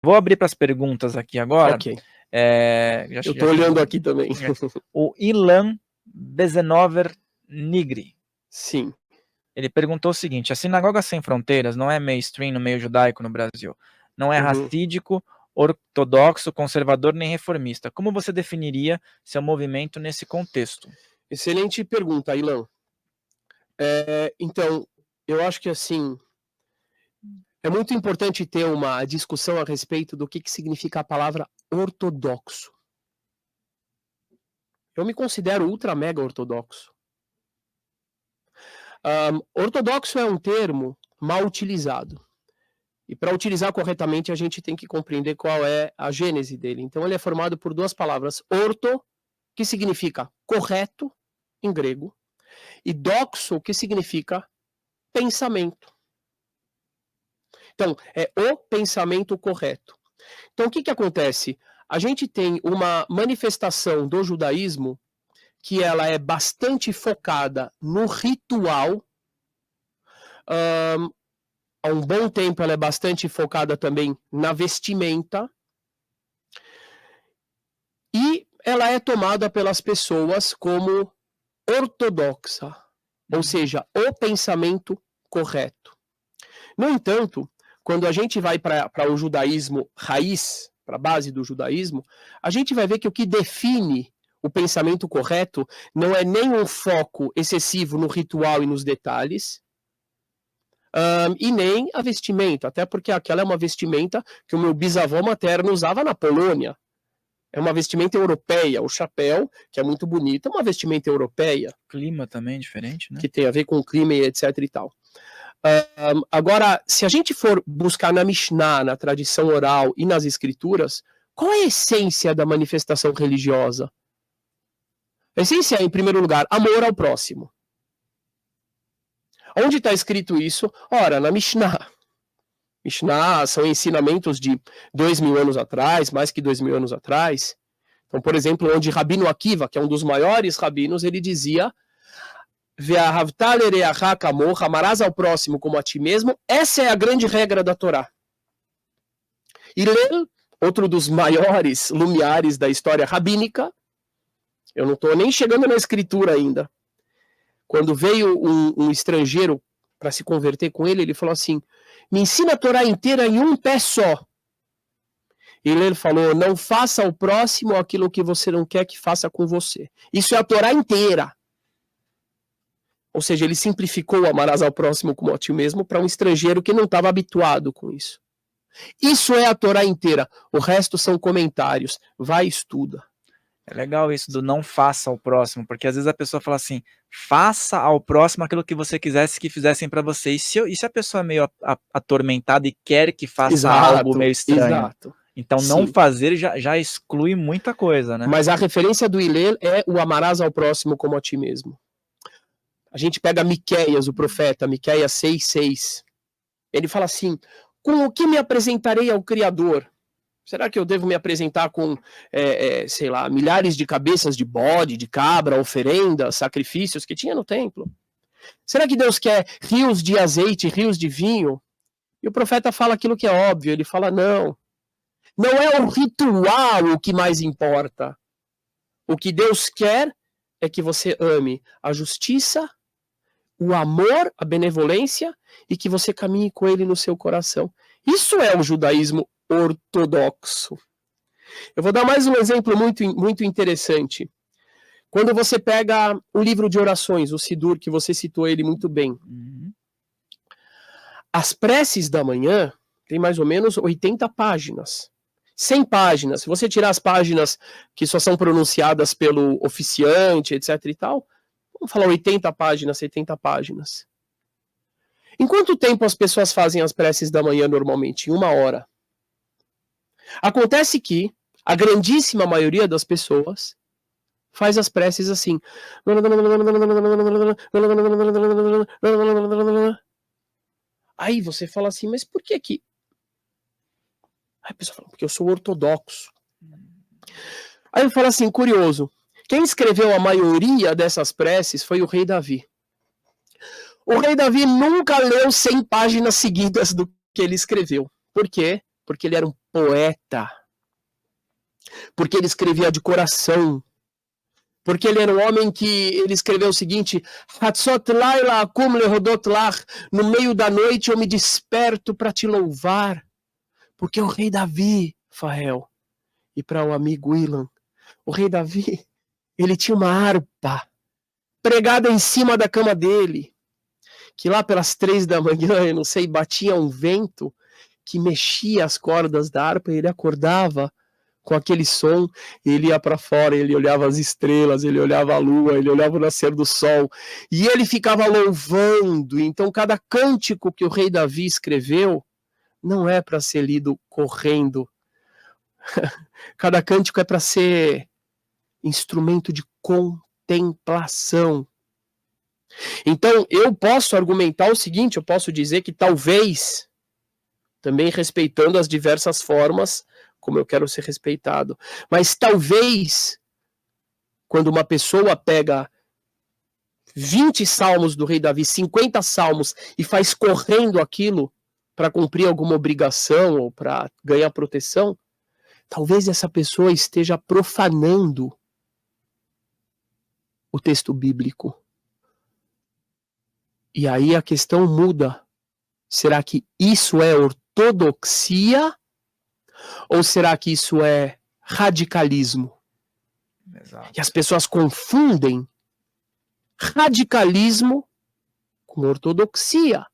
Vou abrir para as perguntas aqui agora. Ok. Eu estou olhando aqui também. O Ilan Bezenover Nigri. Sim. Ele perguntou o seguinte: a Sinagoga Sem Fronteiras não é mainstream no meio judaico no Brasil. Não é racídico, ortodoxo, conservador nem reformista. Como você definiria seu movimento nesse contexto? Excelente pergunta, Ilan. Então, eu acho que assim, é muito importante ter uma discussão a respeito do que significa a palavra ortodoxo. Eu me considero ultra mega ortodoxo. Ortodoxo é um termo mal utilizado. E para utilizar corretamente, a gente tem que compreender qual é a gênese dele. Então, ele é formado por duas palavras. Orto, que significa correto, em grego, e doxo, que significa pensamento. Então, é o pensamento correto. Então, o que acontece? A gente tem uma manifestação do judaísmo que ela é bastante focada no ritual. Há um bom tempo ela é bastante focada também na vestimenta. E ela é tomada pelas pessoas como ortodoxa, ou seja, o pensamento correto. No entanto, quando a gente vai para o judaísmo raiz, para a base do judaísmo, a gente vai ver que o que define o pensamento correto não é nem um foco excessivo no ritual e nos detalhes, e nem a vestimenta, até porque aquela é uma vestimenta que o meu bisavô materno usava na Polônia. É uma vestimenta europeia, o chapéu, que é muito bonito, é uma vestimenta europeia. Clima também diferente, né? Que tem a ver com o clima e etc e tal. Agora, se a gente for buscar na Mishnah, na tradição oral e nas escrituras, qual é a essência da manifestação religiosa? A essência é, em primeiro lugar, amor ao próximo. Onde está escrito isso? Ora, na Mishnah. Mishnah são ensinamentos de 2.000 anos atrás, mais que 2.000 anos atrás. Então, por exemplo, onde Rabino Akiva, que é um dos maiores rabinos, ele dizia: amarás ao próximo como a ti mesmo. Essa é a grande regra da Torá. Hillel, outro dos maiores lumiares da história rabínica, eu não estou nem chegando na escritura ainda. Quando veio um estrangeiro para se converter com ele, ele falou assim: me ensina a Torá inteira em um pé só. Hillel falou: não faça ao próximo aquilo que você não quer que faça com você. Isso é a Torá inteira. Ou seja, ele simplificou o amarás ao próximo como a ti mesmo para um estrangeiro que não estava habituado com isso. Isso é a Torá inteira. O resto são comentários. Vai e estuda. É legal isso do não faça ao próximo, porque às vezes a pessoa fala assim: faça ao próximo aquilo que você quisesse que fizessem para você. E se a pessoa é meio atormentada e quer que faça algo meio estranho? Exato. Então não fazer já exclui muita coisa, né? Mas a referência do Hillel é o amarás ao próximo como a ti mesmo. A gente pega Miqueias, o profeta, Miqueias 6:6. Ele fala assim: com o que me apresentarei ao Criador? Será que eu devo me apresentar com, sei lá, milhares de cabeças de bode, de cabra, oferendas, sacrifícios que tinha no templo? Será que Deus quer rios de azeite, rios de vinho? E o profeta fala aquilo que é óbvio. Ele fala: não. Não é o ritual o que mais importa. O que Deus quer é que você ame a justiça, o amor, a benevolência, e que você caminhe com ele no seu coração. Isso é o judaísmo ortodoxo. Eu vou dar mais um exemplo muito interessante. Quando você pega o livro de orações, o Sidur, que você citou ele muito bem. As preces da manhã tem mais ou menos 80 páginas. 100 páginas. Se você tirar as páginas que só são pronunciadas pelo oficiante, etc e tal, vamos falar 80 páginas, 70 páginas. Em quanto tempo as pessoas fazem as preces da manhã normalmente? Em 1 hora. Acontece que a grandíssima maioria das pessoas faz as preces assim. Aí você fala assim, mas por que que... Aí a pessoa fala, porque eu sou ortodoxo. Aí eu falo assim, curioso, quem escreveu a maioria dessas preces foi o rei Davi. O rei Davi nunca leu 100 páginas seguidas do que ele escreveu. Por quê? porque ele era um poeta, porque ele escrevia de coração, porque ele era um homem que ele escreveu o seguinte: Hatzot laila akum lehodot lach, no meio da noite eu me desperto para te louvar, porque o rei Davi, Fael, e para o amigo Ilan, o rei Davi, ele tinha uma harpa pregada em cima da cama dele, que lá pelas 3 da manhã, eu não sei, batia um vento que mexia as cordas da harpa e ele acordava com aquele som, ele ia para fora, ele olhava as estrelas, ele olhava a lua, ele olhava o nascer do sol, e ele ficava louvando. Então cada cântico que o rei Davi escreveu não é para ser lido correndo. Cada cântico é para ser instrumento de contemplação. Então eu posso argumentar o seguinte, eu posso dizer que talvez, também respeitando as diversas formas como eu quero ser respeitado, mas talvez, quando uma pessoa pega 20 salmos do rei Davi, 50 salmos, e faz correndo aquilo para cumprir alguma obrigação ou para ganhar proteção, talvez essa pessoa esteja profanando o texto bíblico. E aí a questão muda. Será que isso é ortodoxia? Ou será que isso é radicalismo? Exato. E as pessoas confundem radicalismo com ortodoxia.